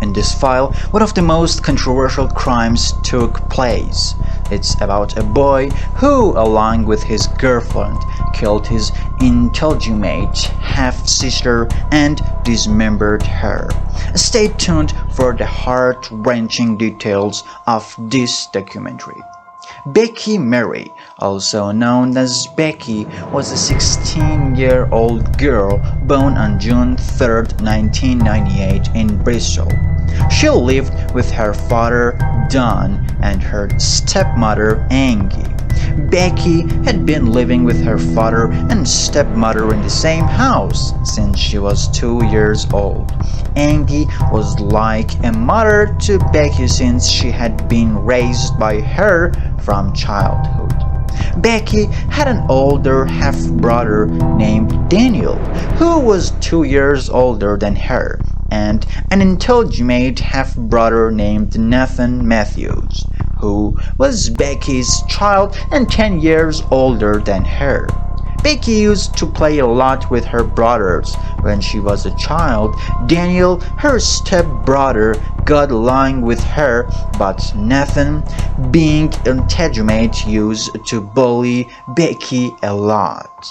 In this file, one of the most controversial crimes took place. It's about a boy who, along with his girlfriend, killed his illegitimate half-sister and dismembered her. Stay tuned for the heart-wrenching details of this documentary. Becky Mary, also known as Becky, was a 16-year-old girl born on June 3, 1998 in Bristol. She lived with her father, Don, and her stepmother, Angie. Becky had been living with her father and stepmother in the same house since she was 2 years old. Angie was like a mother to Becky since she had been raised by her from childhood. Becky had an older half-brother named Daniel, who was 2 years older than her, and an illegitimate half-brother named Nathan Matthews, who was Becky's child and 10 years older than her. Becky used to play a lot with her brothers. When she was a child, Daniel, her step-brother, got along with her, but Nathan, being illegitimate, used to bully Becky a lot.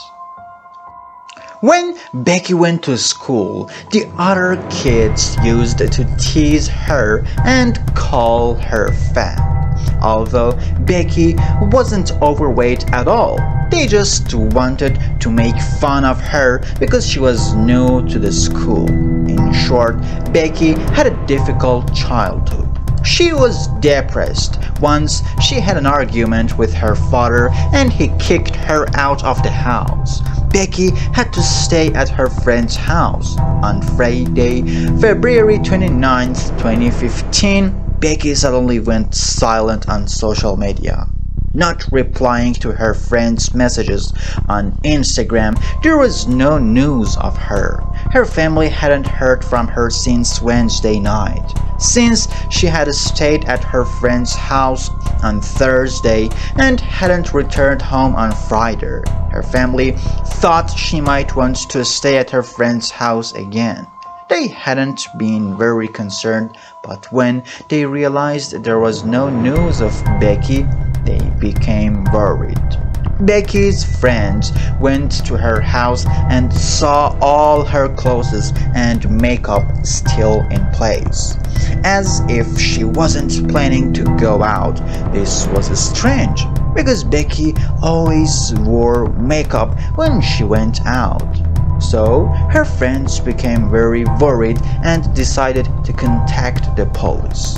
When Becky went to school, the other kids used to tease her and call her fat. Although Becky wasn't overweight at all, they just wanted to make fun of her because she was new to the school. In short, Becky had a difficult childhood. She was depressed. Once she had an argument with her father and he kicked her out of the house. Becky had to stay at her friend's house. On Friday, February 29, 2015, Becky suddenly went silent on social media. Not replying to her friends' messages on Instagram, there was no news of her. Her family hadn't heard from her since Wednesday night. Since she had stayed at her friend's house on Thursday and hadn't returned home on Friday, her family thought she might want to stay at her friend's house again. They hadn't been very concerned, but when they realized there was no news of Becky, they became worried. Becky's friends went to her house and saw all her clothes and makeup still in place, as if she wasn't planning to go out. This was strange, because Becky always wore makeup when she went out. So her friends became very worried and decided to contact the police.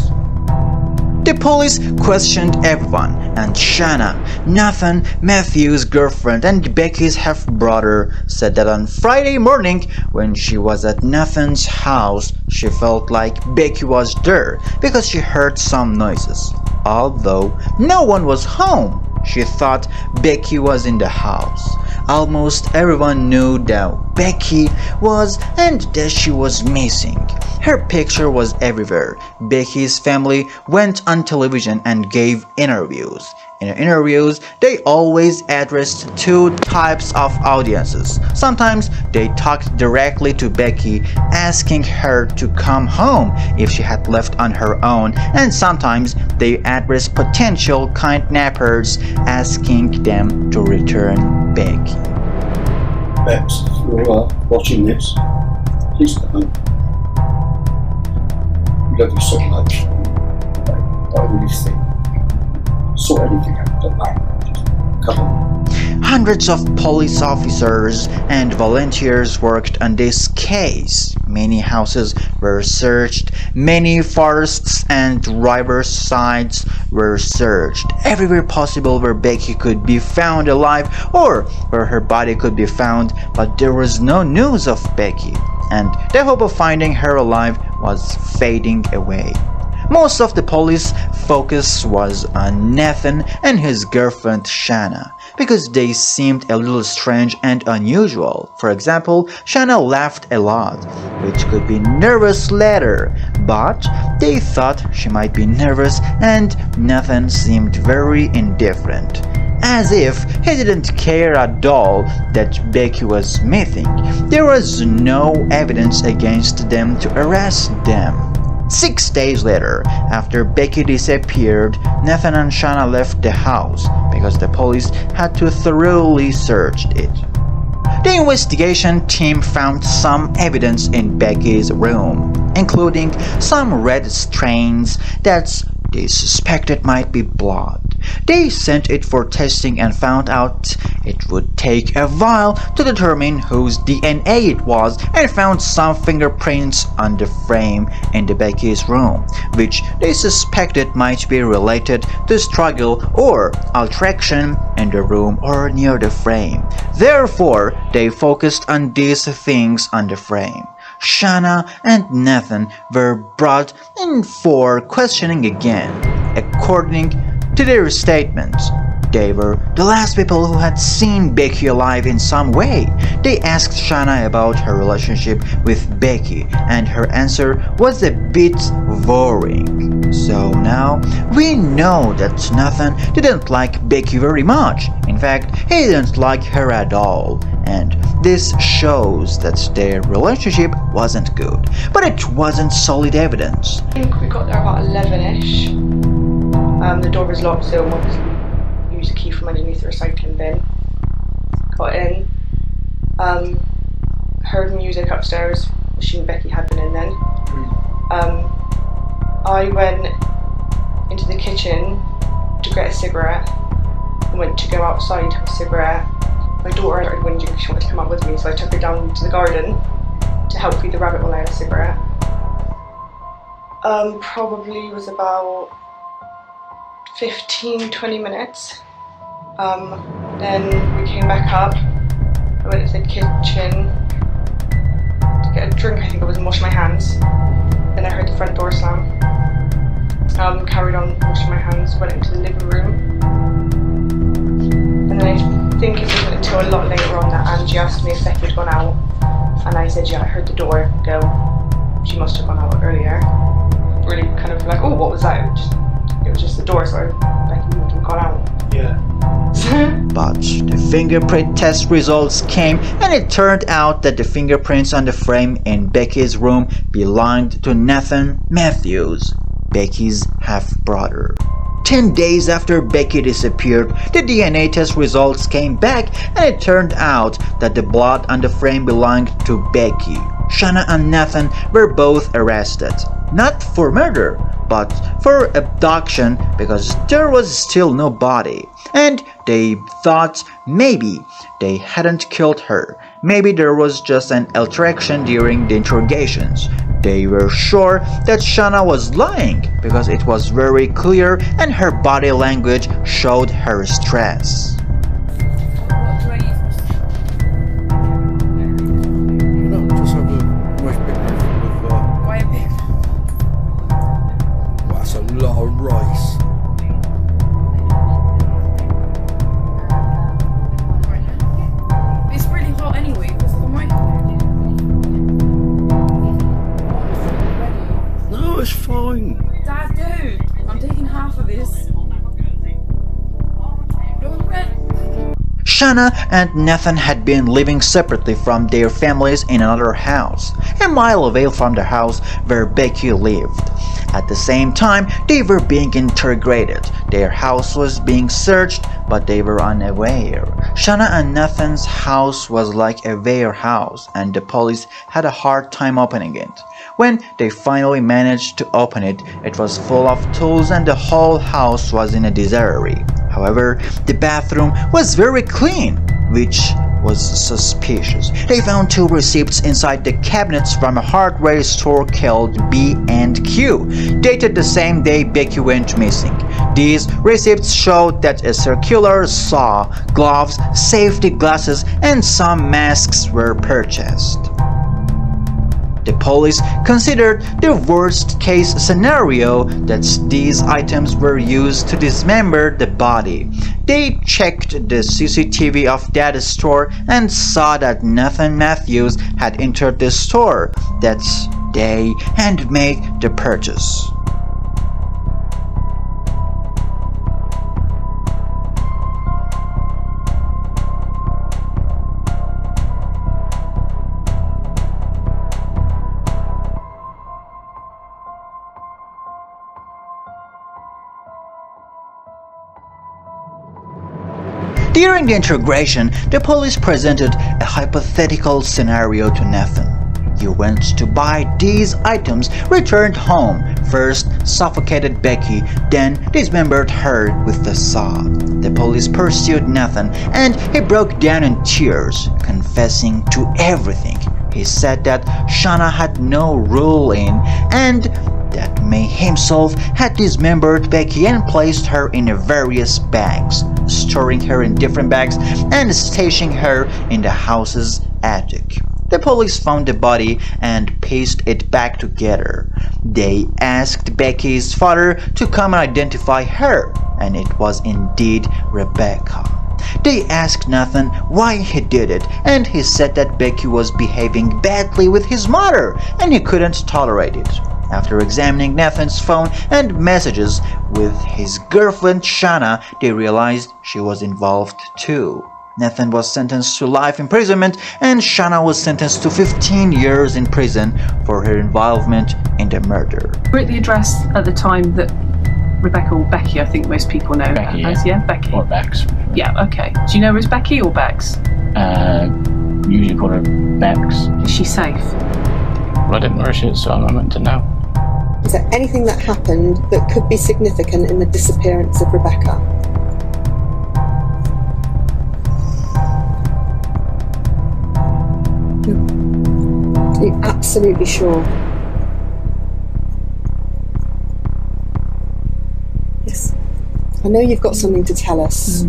The police questioned everyone, and Shanna, Nathan Matthews' girlfriend and Becky's half-brother, said that on Friday morning, when she was at Nathan's house, she felt like Becky was there because she heard some noises. Although no one was home, she thought Becky was in the house. Almost everyone knew that Becky was and that she was missing. Her picture was everywhere. Becky's family went on television and gave interviews. In interviews, they always addressed two types of audiences. Sometimes they talked directly to Becky, asking her to come home if she had left on her own, and sometimes they addressed potential kidnappers, asking them to return Becky. Bex, if you're watching this, please come home. We love you so much. I really think sort anything out, don't matter. Just come on. Hundreds of police officers and volunteers worked on this case. Many houses were searched, many forests and riversides were searched. Everywhere possible where Becky could be found alive or where her body could be found, but there was no news of Becky, and the hope of finding her alive was fading away. Most of the police focus was on Nathan and his girlfriend Shanna, because they seemed a little strange and unusual. For example, Shanna laughed a lot, which could be nervous later, but they thought she might be nervous, and Nathan seemed very indifferent, as if he didn't care at all that Becky was missing. There was no evidence against them to arrest them. 6 days later, after Becky disappeared, Nathan and Shanna left the house because the police had to thoroughly search it. The investigation team found some evidence in Becky's room, including some red stains that they suspected might be blood. They sent it for testing and found out it would take a while to determine whose DNA it was, and found some fingerprints on the frame in the Becky's room, which they suspected might be related to struggle or altercation in the room or near the frame. Therefore, they focused on these things on the frame. Shanna and Nathan were brought in for questioning again. According to their statements, they were the last people who had seen Becky alive in some way. They asked Shanna about her relationship with Becky, and her answer was a bit worrying. So now we know that Nathan didn't like Becky very much. In fact, he didn't like her at all. And this shows that their relationship wasn't good. But it wasn't solid evidence. I think we got there about 11ish. The door was locked, so we used a key from underneath the recycling bin. Got in. Heard music upstairs. Assumed Becky had been in then. I went into the kitchen to get a cigarette. I went to go outside to have a cigarette. My daughter started whinging because she wanted to come out with me, so I took her down to the garden to help feed the rabbit while I had a cigarette. Probably was about 15-20 minutes. Then we came back up. I went into the kitchen to get a drink, I think I was, and wash my hands. Then I heard the front door slam. Carried on washing my hands, went into the living room. And then I think it wasn't until a lot later on that Angie asked me if Becky had gone out. And I said, yeah, I heard the door go. She must have gone out earlier. Really kind of like, oh, what was that? It was just the door, so Becky moved and gone out. Yeah. But the fingerprint test results came, and it turned out that the fingerprints on the frame in Becky's room belonged to Nathan Matthews, Becky's half-brother. 10 days after Becky disappeared, the DNA test results came back, and it turned out that the blood on the frame belonged to Becky. Shanna and Nathan were both arrested, not for murder, but for abduction, because there was still no body. And they thought maybe they hadn't killed her. Maybe there was just an altercation during the interrogations. They were sure that Shanna was lying because it was very clear and her body language showed her stress. Dad, dude, I'm taking half of this. Shanna and Nathan had been living separately from their families in another house, a mile away from the house where Becky lived. At the same time, they were being interrogated. Their house was being searched, but they were unaware. Shanna and Nathan's house was like a warehouse, and the police had a hard time opening it. When they finally managed to open it, it was full of tools and the whole house was in a disarray. However, the bathroom was very clean, which was suspicious. They found 2 receipts inside the cabinets from a hardware store called B&Q, dated the same day Becky went missing. These receipts showed that a circular saw, gloves, safety glasses, and some masks were purchased. The police considered the worst-case scenario that these items were used to dismember the body. They checked the CCTV of that store and saw that Nathan Matthews had entered the store that day and made the purchase. During the interrogation, the police presented a hypothetical scenario to Nathan. He went to buy these items, returned home, first suffocated Becky, then dismembered her with a saw. The police pursued Nathan and he broke down in tears, confessing to everything. He said that Shanna had no role in and that May himself had dismembered Becky and placed her in various bags, storing her in different bags and stashing her in the house's attic. The police found the body and pieced it back together. They asked Becky's father to come and identify her, and it was indeed Rebecca. They asked Nathan why he did it, and he said that Becky was behaving badly with his mother, and he couldn't tolerate it. After examining Nathan's phone and messages with his girlfriend Shanna, they realized she was involved too. Nathan was sentenced to life imprisonment and Shanna was sentenced to 15 years in prison for her involvement in the murder. We're at the address at the time that Rebecca, or Becky, I think most people know Becky, as, yeah, Becky. Or Bex. Yeah, okay. Do you know her as Becky or Bex? Usually call her Bex. Is she safe? Well, I didn't know where she is, so I'm meant to know. Is there anything that happened that could be significant in the disappearance of Rebecca? Are you absolutely sure? Yes. I know you've got something to tell us.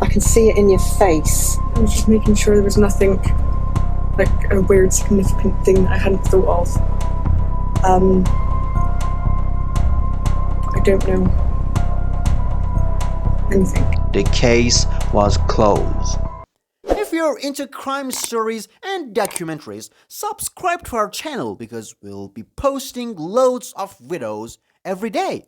I can see it in your face. I was just making sure there was nothing like a weird significant thing that I hadn't thought of. I don't know anything. The case was closed. If you're into crime stories and documentaries, subscribe to our channel because we'll be posting loads of videos every day.